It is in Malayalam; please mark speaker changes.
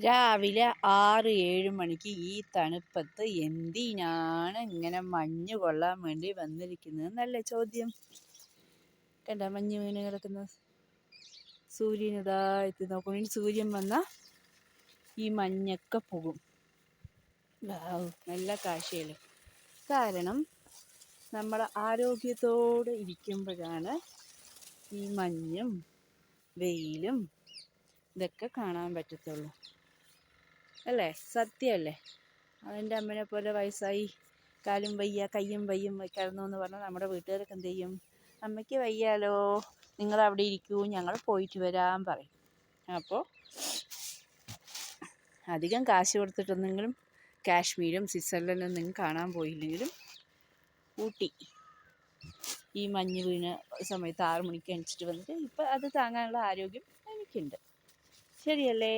Speaker 1: രാവിലെ 6-7 മണിക്ക് ഈ തണുപ്പത്ത് എന്തിനാണ് ഇങ്ങനെ മഞ്ഞ് കൊള്ളാൻ വേണ്ടി വന്നിരിക്കുന്നത് നല്ല ചോദ്യം. കണ്ട മഞ്ഞ് വീണ് കിടക്കുന്നത്. സൂര്യൻ ഇതാ എത്തി നോക്കും. ഇനി സൂര്യൻ വന്നാൽ ഈ മഞ്ഞൊക്കെ പോകും. നല്ല കാഴ്ചയല്ലേ. കാരണം നമ്മൾ ആരോഗ്യത്തോടെ ഇരിക്കുമ്പോഴാണ് ഈ മഞ്ഞും വെയിലും ഇതൊക്കെ കാണാൻ പറ്റത്തുള്ളൂ. അല്ലേ? സത്യമല്ലേ? അതിൻ്റെ അമ്മനെ പോലെ വയസ്സായി കാലും വയ്യ കയ്യും വയ്യും കിടന്നു എന്ന് പറഞ്ഞാൽ നമ്മുടെ വീട്ടുകാരൊക്കെ എന്ത് ചെയ്യും? അമ്മയ്ക്ക് വയ്യാലോ, നിങ്ങൾ അവിടെ ഇരിക്കൂ, ഞങ്ങൾ പോയിട്ട് വരാൻ പറയും. അപ്പോൾ അധികം കാശ് കൊടുത്തിട്ടൊന്നെങ്കിലും കാശ്മീരും സ്വിറ്റ്സർലൻഡും നിങ്ങൾ കാണാൻ പോയില്ലെങ്കിലും ഊട്ടി ഈ മഞ്ഞ് വീണ സമയത്ത് 6 മണിക്ക് എണിച്ചിട്ട് വന്നിട്ട് ഇപ്പം അത് താങ്ങാനുള്ള ആരോഗ്യം എനിക്കുണ്ട്. ശരിയല്ലേ?